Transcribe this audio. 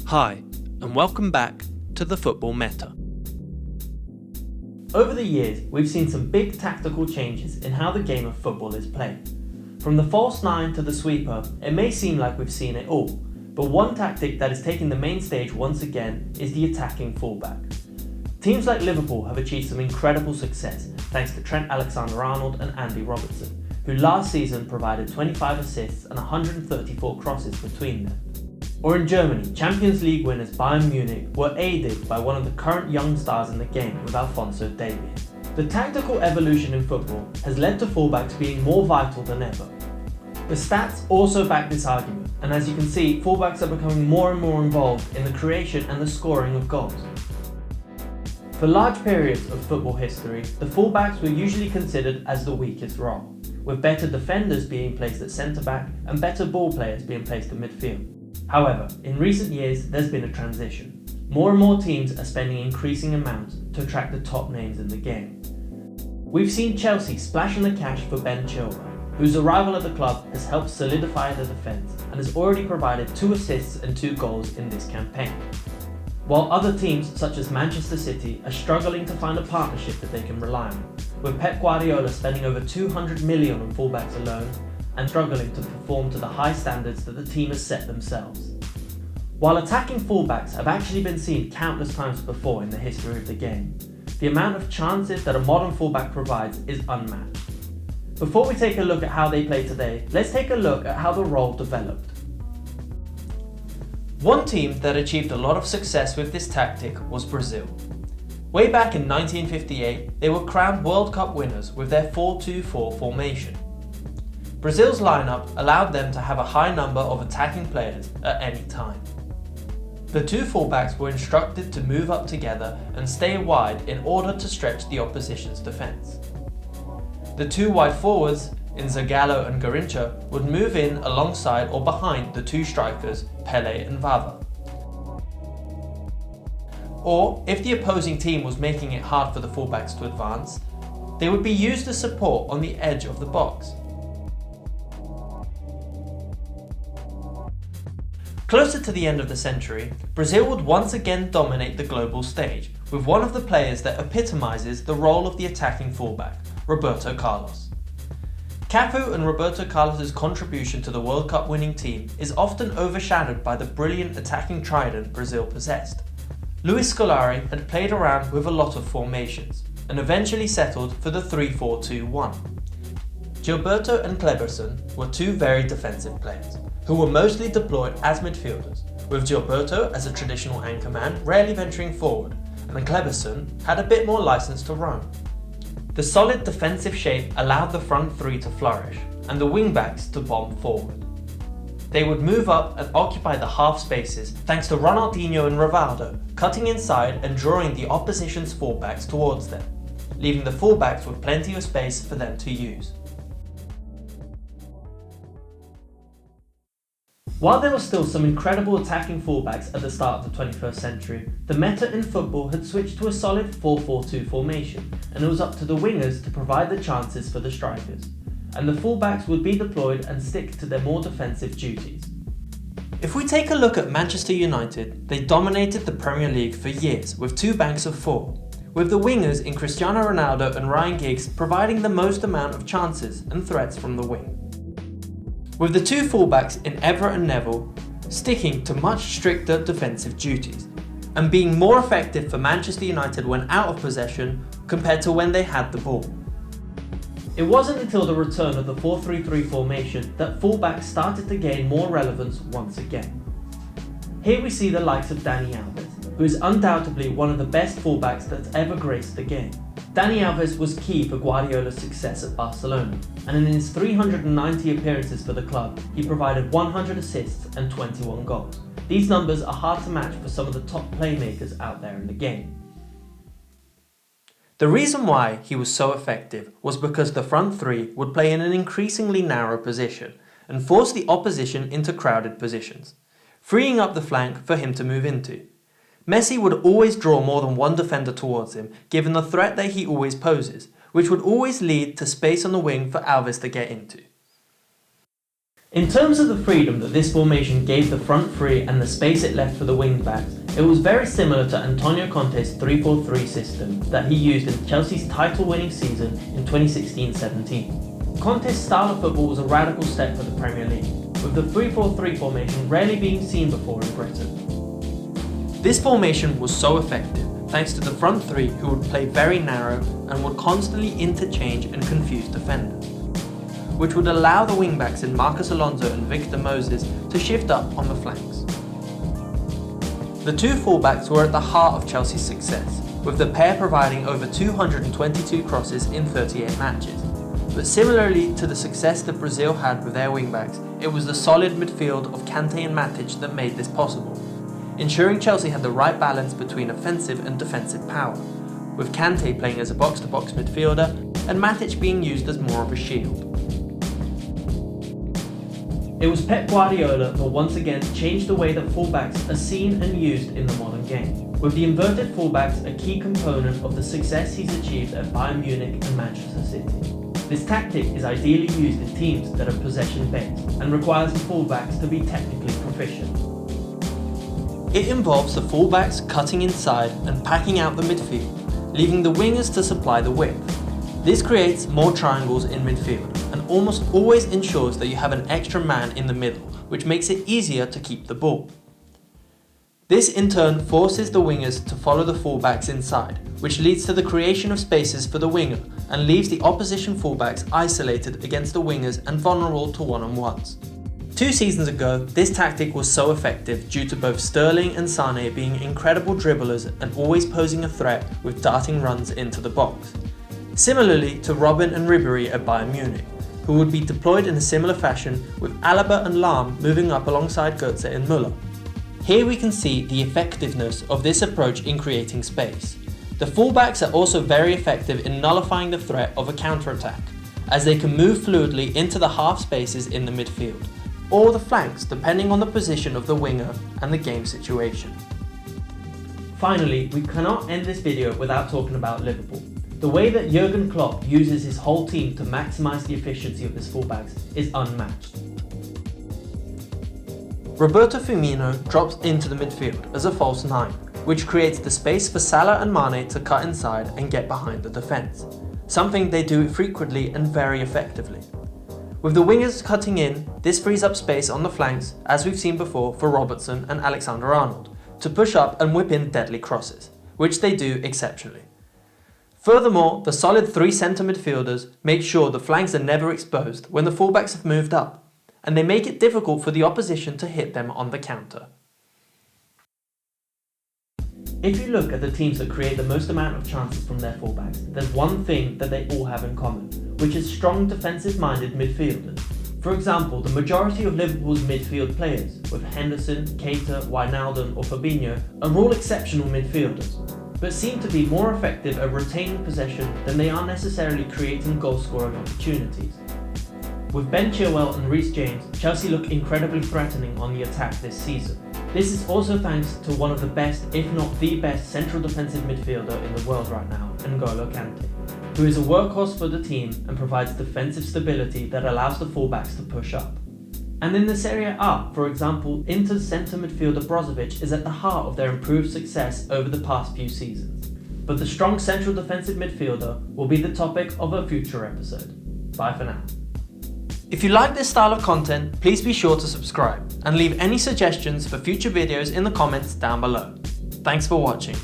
Hi, and welcome back to the Football Meta. Over the years, we've seen some big tactical changes in how the game of football is played. From the false nine to the sweeper, it may seem like we've seen it all, but one tactic that is taking the main stage once again is the attacking fullback. Teams like Liverpool have achieved some incredible success thanks to Trent Alexander-Arnold and Andy Robertson, who last season provided 25 assists and 134 crosses between them. Or in Germany, Champions League winners Bayern Munich were aided by one of the current young stars in the game with Alphonso Davies. The tactical evolution in football has led to fullbacks being more vital than ever. The stats also back this argument, and as you can see, fullbacks are becoming more and more involved in the creation and the scoring of goals. For large periods of football history, the fullbacks were usually considered as the weakest role, with better defenders being placed at centre-back and better ball players being placed in midfield. However, in recent years, there's been a transition. More and more teams are spending increasing amounts to attract the top names in the game. We've seen Chelsea splashing the cash for Ben Chilwell, whose arrival at the club has helped solidify the defence and has already provided 2 assists and 2 goals in this campaign. While other teams such as Manchester City are struggling to find a partnership that they can rely on, with Pep Guardiola spending over 200 million on fullbacks alone, and struggling to perform to the high standards that the team has set themselves. While attacking fullbacks have actually been seen countless times before in the history of the game, the amount of chances that a modern fullback provides is unmatched. Before we take a look at how they play today, let's take a look at how the role developed. One team that achieved a lot of success with this tactic was Brazil. Way back in 1958, they were crowned World Cup winners with their 4-2-4 formation. Brazil's lineup allowed them to have a high number of attacking players at any time. The 2 fullbacks were instructed to move up together and stay wide in order to stretch the opposition's defence. The 2 wide forwards, in Zagallo and Garrincha, would move in alongside or behind the 2 strikers, Pelé and Vava. Or, if the opposing team was making it hard for the fullbacks to advance, they would be used as support on the edge of the box. Closer to the end of the century, Brazil would once again dominate the global stage, with one of the players that epitomises the role of the attacking fullback, Roberto Carlos. Cafu and Roberto Carlos' contribution to the World Cup winning team is often overshadowed by the brilliant attacking trident Brazil possessed. Luis Scolari had played around with a lot of formations, and eventually settled for the 3-4-2-1. Gilberto and Kleberson were 2 very defensive players, who were mostly deployed as midfielders, with Gilberto as a traditional anchorman rarely venturing forward, and Kleberson had a bit more license to roam. The solid defensive shape allowed the front 3 to flourish, and the wing-backs to bomb forward. They would move up and occupy the half spaces thanks to Ronaldinho and Rivaldo cutting inside and drawing the opposition's fullbacks towards them, leaving the fullbacks with plenty of space for them to use. While there were still some incredible attacking fullbacks at the start of the 21st century, the meta in football had switched to a solid 4-4-2 formation, and it was up to the wingers to provide the chances for the strikers, and the fullbacks would be deployed and stick to their more defensive duties. If we take a look at Manchester United, they dominated the Premier League for years with 2 banks of 4, with the wingers in Cristiano Ronaldo and Ryan Giggs providing the most amount of chances and threats from the wing, with the 2 fullbacks in Evra and Neville sticking to much stricter defensive duties, and being more effective for Manchester United when out of possession compared to when they had the ball. It wasn't until the return of the 4-3-3 formation that fullbacks started to gain more relevance once again. Here we see the likes of Dani Alves, who is undoubtedly one of the best fullbacks that's ever graced the game. Dani Alves was key for Guardiola's success at Barcelona, and in his 390 appearances for the club, he provided 100 assists and 21 goals. These numbers are hard to match for some of the top playmakers out there in the game. The reason why he was so effective was because the front 3 would play in an increasingly narrow position and force the opposition into crowded positions, freeing up the flank for him to move into. Messi would always draw more than one defender towards him, given the threat that he always poses, which would always lead to space on the wing for Alves to get into. In terms of the freedom that this formation gave the front three and the space it left for the wing backs, it was very similar to Antonio Conte's 3-4-3 system that he used in Chelsea's title-winning season in 2016-17. Conte's style of football was a radical step for the Premier League, with the 3-4-3 formation rarely being seen before in Britain. This formation was so effective thanks to the front three who would play very narrow and would constantly interchange and confuse defenders, which would allow the wingbacks in Marcos Alonso and Victor Moses to shift up on the flanks. The two fullbacks were at the heart of Chelsea's success, with the pair providing over 222 crosses in 38 matches. But similarly to the success that Brazil had with their wingbacks, it was the solid midfield of Kante and Matic that made this possible, ensuring Chelsea had the right balance between offensive and defensive power, with Kante playing as a box-to-box midfielder and Matic being used as more of a shield. It was Pep Guardiola that once again changed the way that fullbacks are seen and used in the modern game, with the inverted fullbacks a key component of the success he's achieved at Bayern Munich and Manchester City. This tactic is ideally used in teams that are possession-based and requires the fullbacks to be technically proficient. It involves the fullbacks cutting inside and packing out the midfield, leaving the wingers to supply the width. This creates more triangles in midfield and almost always ensures that you have an extra man in the middle, which makes it easier to keep the ball. This in turn forces the wingers to follow the fullbacks inside, which leads to the creation of spaces for the winger and leaves the opposition fullbacks isolated against the wingers and vulnerable to one-on-ones. 2 seasons ago, this tactic was so effective due to both Sterling and Sane being incredible dribblers and always posing a threat with darting runs into the box. Similarly to Robben and Ribéry at Bayern Munich, who would be deployed in a similar fashion with Alaba and Lahm moving up alongside Götze and Müller. Here we can see the effectiveness of this approach in creating space. The fullbacks are also very effective in nullifying the threat of a counter-attack, as they can move fluidly into the half spaces in the midfield, or the flanks depending on the position of the winger and the game situation. Finally, we cannot end this video without talking about Liverpool. The way that Jurgen Klopp uses his whole team to maximise the efficiency of his fullbacks is unmatched. Roberto Firmino drops into the midfield as a false 9, which creates the space for Salah and Mane to cut inside and get behind the defence, something they do frequently and very effectively. With the wingers cutting in, this frees up space on the flanks, as we've seen before for Robertson and Alexander Arnold, to push up and whip in deadly crosses, which they do exceptionally. Furthermore, the solid 3 centre midfielders make sure the flanks are never exposed when the fullbacks have moved up, and they make it difficult for the opposition to hit them on the counter. If you look at the teams that create the most amount of chances from their fullbacks, there's one thing that they all have in common, which is strong defensive-minded midfielders. For example, the majority of Liverpool's midfield players, with Henderson, Keita, Wijnaldum or Fabinho, are all exceptional midfielders, but seem to be more effective at retaining possession than they are necessarily creating goal-scoring opportunities. With Ben Chilwell and Reece James, Chelsea look incredibly threatening on the attack this season. This is also thanks to one of the best, if not the best, central defensive midfielder in the world right now, N'Golo Kante, who is a workhorse for the team and provides defensive stability that allows the fullbacks to push up. And in the Serie A, for example, Inter's centre midfielder Brozovic is at the heart of their improved success over the past few seasons. But the strong central defensive midfielder will be the topic of a future episode. Bye for now. If you like this style of content, please be sure to subscribe and leave any suggestions for future videos in the comments down below. Thanks for watching.